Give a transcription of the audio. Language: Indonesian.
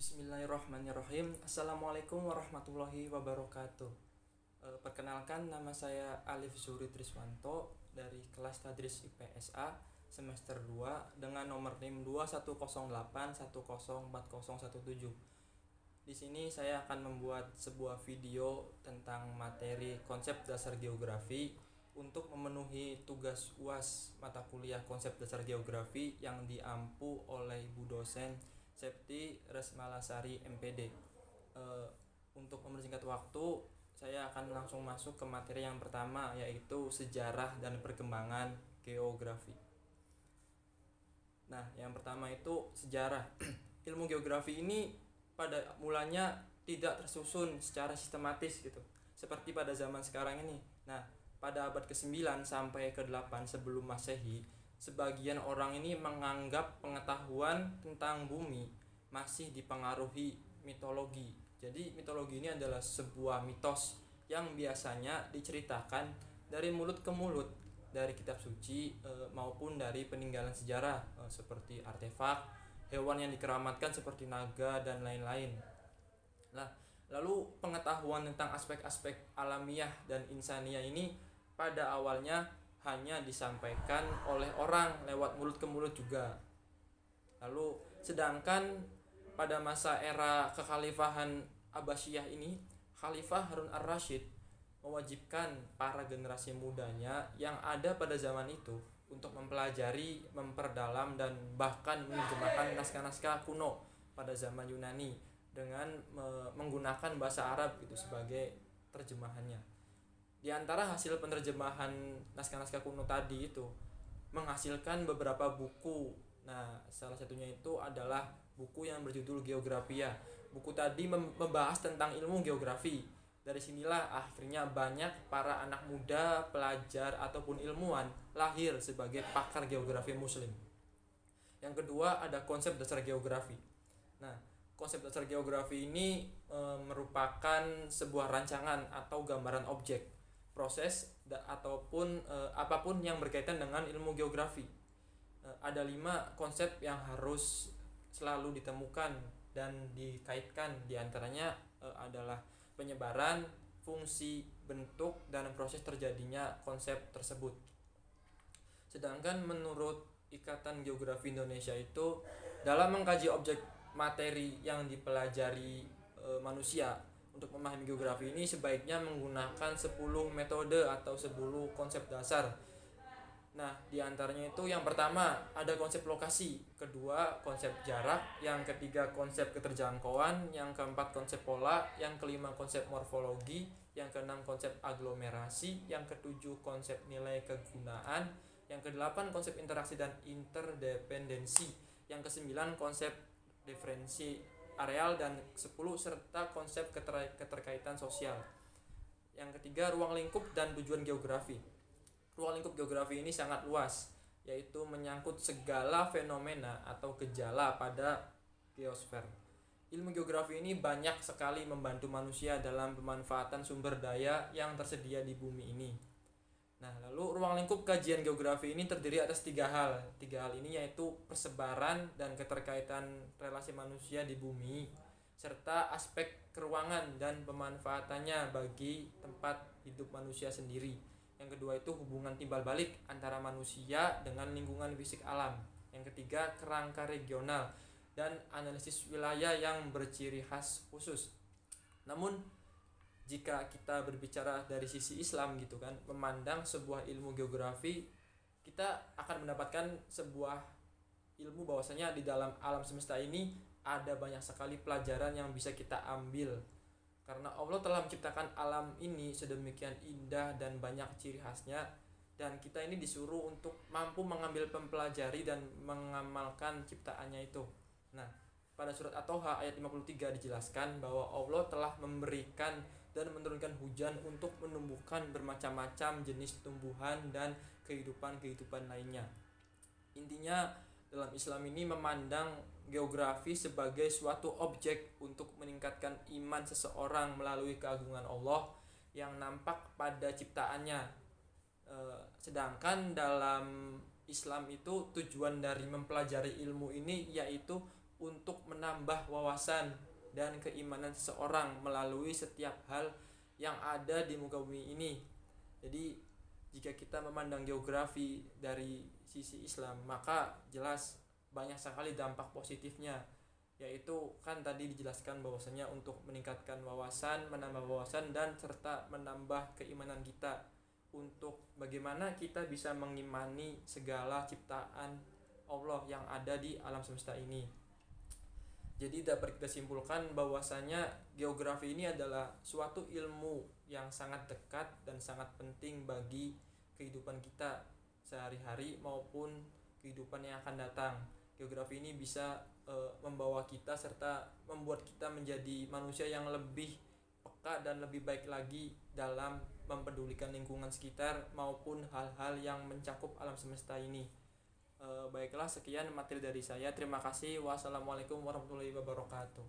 Bismillahirrahmanirrahim. Assalamualaikum warahmatullahi wabarakatuh. Perkenalkan, nama saya Alif Zuri Triswanto dari kelas Tadris IPSA semester 2 dengan nomor NIM 2108104017. Di sini saya akan membuat sebuah video tentang materi konsep dasar geografi untuk memenuhi tugas UAS mata kuliah konsep dasar geografi yang diampu oleh Bu dosen Septi Resmalasari MPD. Untuk mempersingkat waktu, saya akan langsung masuk ke materi yang pertama, yaitu sejarah dan perkembangan geografi. Nah, yang pertama itu sejarah. Ilmu geografi ini pada mulanya tidak tersusun secara sistematis gitu, seperti pada zaman sekarang ini. Nah, pada abad ke-9 sampai ke-8 sebelum Masehi, sebagian orang ini menganggap pengetahuan tentang bumi masih dipengaruhi mitologi. Jadi mitologi ini adalah sebuah mitos yang biasanya diceritakan dari mulut ke mulut, dari kitab suci maupun dari peninggalan sejarah seperti artefak, hewan yang dikeramatkan seperti naga dan lain-lain. Nah, lalu pengetahuan tentang aspek-aspek alamiah dan insaniah ini pada awalnya hanya disampaikan oleh orang lewat mulut ke mulut juga. Lalu sedangkan pada masa era kekhalifahan Abbasiyah ini, Khalifah Harun ar-Rasyid mewajibkan para generasi mudanya yang ada pada zaman itu untuk mempelajari, memperdalam dan bahkan menerjemahkan naskah-naskah kuno pada zaman Yunani dengan menggunakan bahasa Arab gitu sebagai terjemahannya. Di antara hasil penerjemahan naskah-naskah kuno tadi itu menghasilkan beberapa buku. Nah, salah satunya itu adalah buku yang berjudul Geografia. Buku tadi membahas tentang ilmu geografi. Dari sinilah akhirnya banyak para anak muda, pelajar ataupun ilmuwan lahir sebagai pakar geografi muslim. Yang kedua ada konsep dasar geografi. Nah, konsep dasar geografi ini merupakan sebuah rancangan atau gambaran objek, proses ataupun apapun yang berkaitan dengan ilmu geografi. Ada 5 konsep yang harus selalu ditemukan dan dikaitkan. Diantaranya adalah penyebaran, fungsi, bentuk, dan proses terjadinya konsep tersebut. Sedangkan menurut Ikatan Geografi Indonesia itu, dalam mengkaji objek materi yang dipelajari manusia, untuk memahami geografi ini sebaiknya menggunakan 10 metode atau 10 konsep dasar. Nah, diantaranya itu yang pertama ada konsep lokasi, kedua konsep jarak, yang ketiga konsep keterjangkauan, yang keempat konsep pola, yang kelima konsep morfologi, yang keenam konsep aglomerasi, yang ketujuh konsep nilai kegunaan, yang kedelapan konsep interaksi dan interdependensi, yang kesembilan konsep diferensi areal, dan 10 serta konsep keterkaitan sosial. Yang ketiga ruang lingkup dan tujuan geografi. Ruang lingkup geografi ini sangat luas, yaitu menyangkut segala fenomena atau gejala pada geosfer. Ilmu geografi ini banyak sekali membantu manusia dalam pemanfaatan sumber daya yang tersedia di bumi ini. Nah, lalu ruang lingkup kajian geografi ini terdiri atas 3 hal. 3 hal ini yaitu persebaran dan keterkaitan relasi manusia di bumi, serta aspek keruangan dan pemanfaatannya bagi tempat hidup manusia sendiri. Yang kedua itu hubungan timbal balik antara manusia dengan lingkungan fisik alam. Yang ketiga kerangka regional dan analisis wilayah yang berciri khas khusus. Namun jika kita berbicara dari sisi Islam gitu kan, memandang sebuah ilmu geografi, kita akan mendapatkan sebuah ilmu bahwasanya di dalam alam semesta ini ada banyak sekali pelajaran yang bisa kita ambil. Karena Allah telah menciptakan alam ini sedemikian indah dan banyak ciri khasnya, dan kita ini disuruh untuk mampu mengambil mempelajari dan mengamalkan ciptaannya itu. Nah, pada surat At-Toha ayat 53 dijelaskan bahwa Allah telah memberikan dan menurunkan hujan untuk menumbuhkan bermacam-macam jenis tumbuhan dan kehidupan-kehidupan lainnya. Intinya dalam Islam ini memandang geografi sebagai suatu objek untuk meningkatkan iman seseorang melalui keagungan Allah yang nampak pada ciptaannya. Sedangkan dalam Islam itu tujuan dari mempelajari ilmu ini yaitu untuk menambah wawasan dan keimanan seseorang melalui setiap hal yang ada di muka bumi ini. Jadi jika kita memandang geografi dari sisi Islam, maka jelas banyak sekali dampak positifnya, yaitu kan tadi dijelaskan bahwasanya untuk meningkatkan wawasan, menambah wawasan, dan serta menambah keimanan kita untuk bagaimana kita bisa mengimani segala ciptaan Allah yang ada di alam semesta ini. Jadi dapat kita simpulkan bahwasanya geografi ini adalah suatu ilmu yang sangat dekat dan sangat penting bagi kehidupan kita sehari-hari maupun kehidupan yang akan datang. Geografi ini bisa membawa kita serta membuat kita menjadi manusia yang lebih peka dan lebih baik lagi dalam mempedulikan lingkungan sekitar maupun hal-hal yang mencakup alam semesta ini. Baiklah, sekian materi dari saya. Terima kasih. Wassalamualaikum warahmatullahi wabarakatuh.